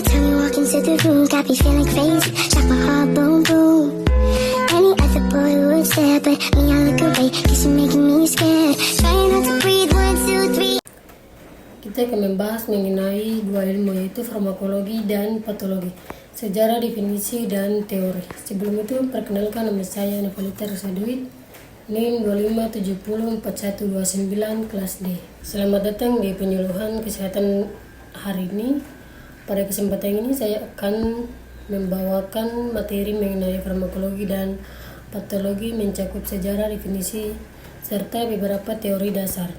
time you walk into the room, got me feeling crazy, shock my heart, boom, boom. Any other boy would stare, but me, I look away, cause you're making me scared. Trying not to breathe, 1, 2, 3. Kita akan membahas mengenai dua ilmu, yaitu farmakologi dan patologi, sejarah, definisi, dan teori. Sebelum itu, perkenalkan nama saya Nevalita Rosaduit, NIM 25704129 kelas D. Selamat datang di penyuluhan kesehatan hari ini. Pada kesempatan ini saya akan membawakan materi mengenai farmakologi dan patologi, mencakup sejarah, definisi, serta beberapa teori dasar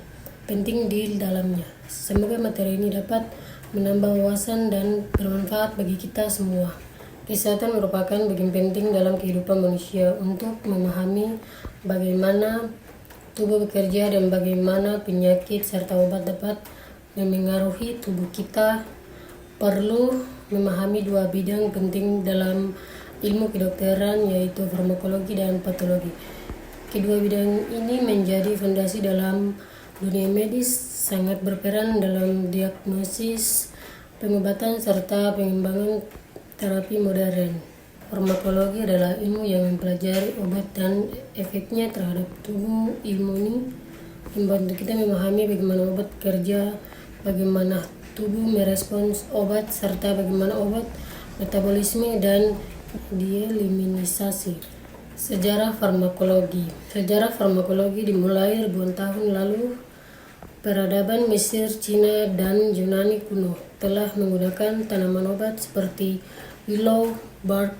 penting di dalamnya. Semoga materi ini dapat menambah wawasan dan bermanfaat bagi kita semua. Kesehatan merupakan bagian penting dalam kehidupan manusia. Untuk memahami bagaimana tubuh bekerja dan bagaimana penyakit serta obat dapat memengaruhi tubuh kita, perlu memahami dua bidang penting dalam ilmu kedokteran, yaitu farmakologi dan patologi. Kedua bidang ini menjadi fondasi dalam dunia medis, sangat berperan dalam diagnosis, pengobatan, serta pengembangan terapi modern. Farmakologi adalah ilmu yang mempelajari obat dan efeknya terhadap tubuh. Ilmu ini membantu kita memahami bagaimana obat bekerja, bagaimana tubuh merespons obat, serta bagaimana obat, metabolisme, dan dieliminasi. Sejarah farmakologi. Sejarah farmakologi dimulai ribuan tahun lalu. Peradaban Mesir, Cina, dan Yunani kuno telah menggunakan tanaman obat seperti willow bark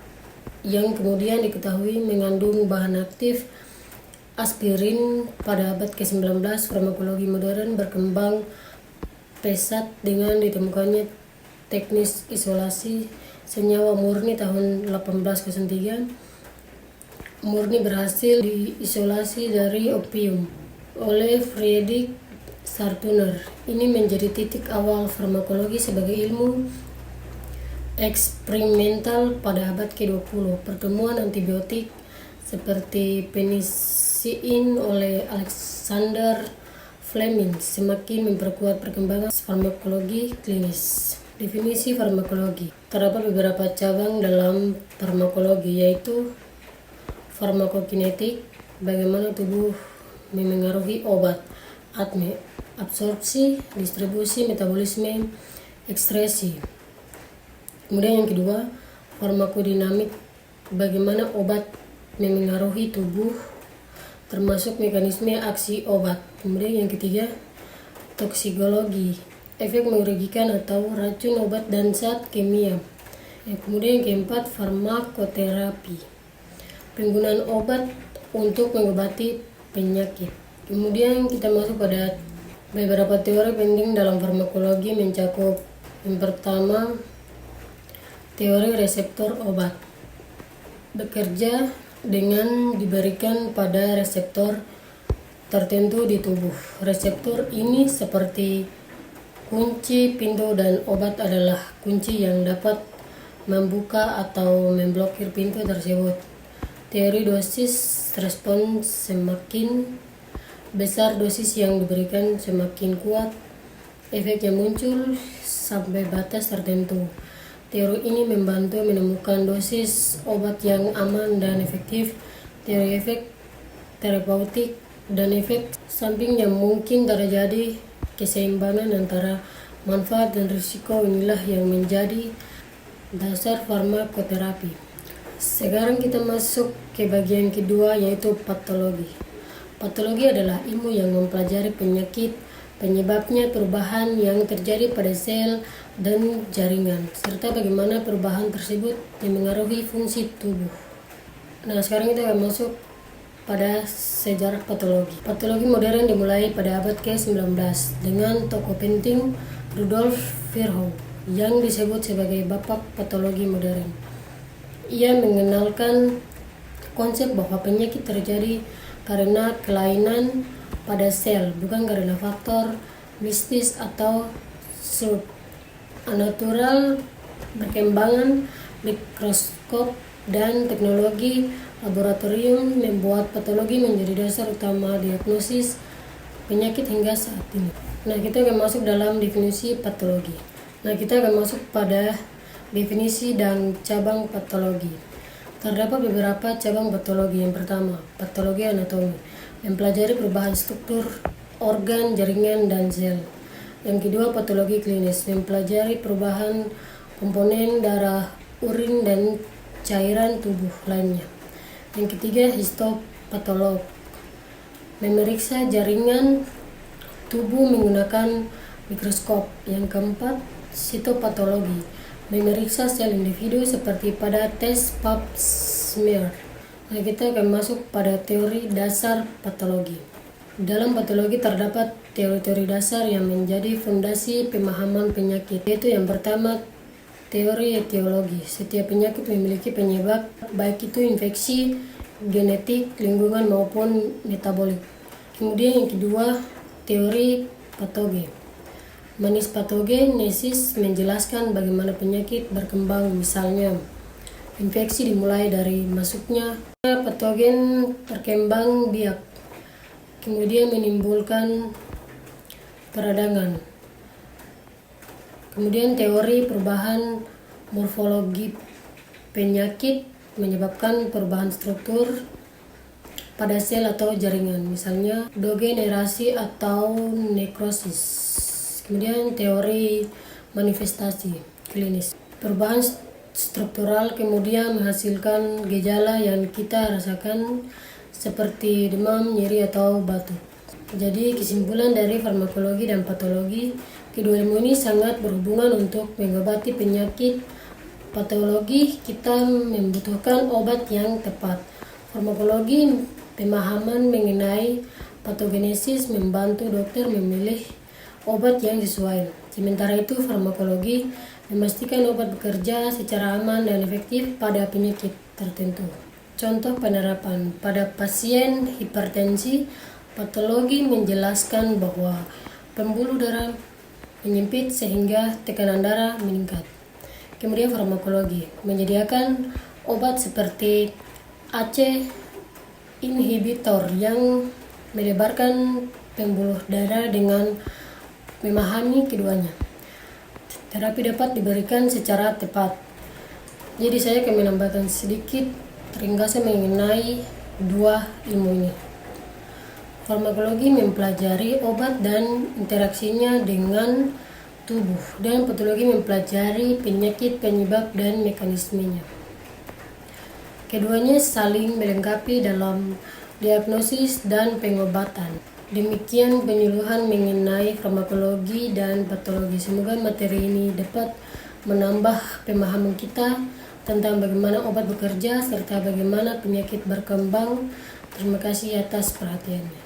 yang kemudian diketahui mengandung bahan aktif aspirin. Pada abad ke-19, farmakologi modern berkembang pesat dengan ditemukannya teknis isolasi senyawa murni tahun 1803. Murni berhasil diisolasi dari opium oleh Friedrich Sartuner. Ini menjadi titik awal farmakologi sebagai ilmu eksperimental pada abad ke-20. Pertemuan antibiotik seperti penicillin oleh Alexander Fleming semakin memperkuat perkembangan farmakologi klinis. Definisi farmakologi. Terdapat beberapa cabang dalam farmakologi, yaitu farmakokinetik, bagaimana tubuh memengaruhi obat, absorpsi, distribusi, metabolisme, ekskresi. Kemudian yang kedua, farmakodinamik, bagaimana obat memengaruhi tubuh, termasuk mekanisme aksi obat. Kemudian yang ketiga, toksikologi, efek merugikan atau racun obat dan zat kimia. Kemudian yang keempat, farmakoterapi, penggunaan obat untuk mengobati penyakit. Kemudian kita masuk pada beberapa teori penting dalam farmakologi, mencakup yang pertama, teori reseptor obat. Bekerja dengan diberikan pada reseptor tertentu di tubuh. Reseptor ini seperti kunci pintu, dan obat adalah kunci yang dapat membuka atau memblokir pintu tersebut. Teori dosis respons, semakin besar dosis yang diberikan, semakin kuat efek yang muncul sampai batas tertentu. Teori ini membantu menemukan dosis obat yang aman dan efektif. Teori efek terapeutik dan efek samping yang mungkin terjadi, keseimbangan antara manfaat dan risiko, inilah yang menjadi dasar farmakoterapi. Sekarang kita masuk ke bagian kedua, yaitu patologi. Patologi adalah ilmu yang mempelajari penyakit, penyebabnya, perubahan yang terjadi pada sel dan jaringan, serta bagaimana perubahan tersebut memengaruhi fungsi tubuh. Nah, sekarang kita akan masuk pada sejarah patologi. Patologi modern dimulai pada abad ke-19 dengan tokoh penting Rudolf Virchow yang disebut sebagai bapak patologi modern. Ia mengenalkan konsep bahwa penyakit terjadi karena kelainan pada sel, bukan karena faktor mistis atau supernatural. Perkembangan mikroskop dan teknologi laboratorium membuat patologi menjadi dasar utama diagnosis penyakit hingga saat ini. Nah, kita akan masuk dalam definisi patologi. Nah, kita akan masuk pada definisi dan cabang patologi. Terdapat beberapa cabang patologi. Yang pertama, patologi anatomi, mempelajari perubahan struktur organ, jaringan, dan sel. Yang kedua, patologi klinis, mempelajari perubahan komponen darah, urin, dan cairan tubuh lainnya. Yang ketiga, histopatolog, memeriksa jaringan tubuh menggunakan mikroskop. Yang keempat, sitopatologi, memeriksa sel individu seperti pada tes pap smear. Nah, kita akan masuk pada teori dasar patologi. Dalam patologi terdapat teori-teori dasar yang menjadi fondasi pemahaman penyakit, yaitu yang pertama, teori etiologi. Setiap penyakit memiliki penyebab, baik itu infeksi, genetik, lingkungan, maupun metabolik. Kemudian yang kedua, teori patogen. Manis patogenesis menjelaskan bagaimana penyakit berkembang, misalnya infeksi dimulai dari masuknya patogen berkembang biak, kemudian menimbulkan peradangan. Kemudian teori perubahan morfologi penyakit menyebabkan perubahan struktur pada sel atau jaringan, misalnya degenerasi atau nekrosis. Kemudian teori manifestasi klinis, perubahan struktural kemudian menghasilkan gejala yang kita rasakan seperti demam, nyeri, atau batuk. Jadi kesimpulan dari farmakologi dan patologi, kedua ilmu ini sangat berhubungan. Untuk mengobati penyakit patologi, kita membutuhkan obat yang tepat. Farmakologi, pemahaman mengenai patogenesis, membantu dokter memilih obat yang sesuai. Sementara itu, farmakologi memastikan obat bekerja secara aman dan efektif pada penyakit tertentu. Contoh penerapan pada pasien hipertensi, patologi menjelaskan bahwa pembuluh darah menyempit sehingga tekanan darah meningkat. Kemudian farmakologi menyediakan obat seperti ACE inhibitor yang melebarkan pembuluh darah. Dengan memahami keduanya, terapi dapat diberikan secara tepat. Jadi saya akan menambahkan sedikit ringkasan mengenai dua ilmu ini. Farmakologi mempelajari obat dan interaksinya dengan tubuh, dan patologi mempelajari penyakit, penyebab, dan mekanismenya. Keduanya saling melengkapi dalam diagnosis dan pengobatan. Demikian penyuluhan mengenai farmakologi dan patologi. Semoga materi ini dapat menambah pemahaman kita tentang bagaimana obat bekerja serta bagaimana penyakit berkembang. Terima kasih atas perhatiannya.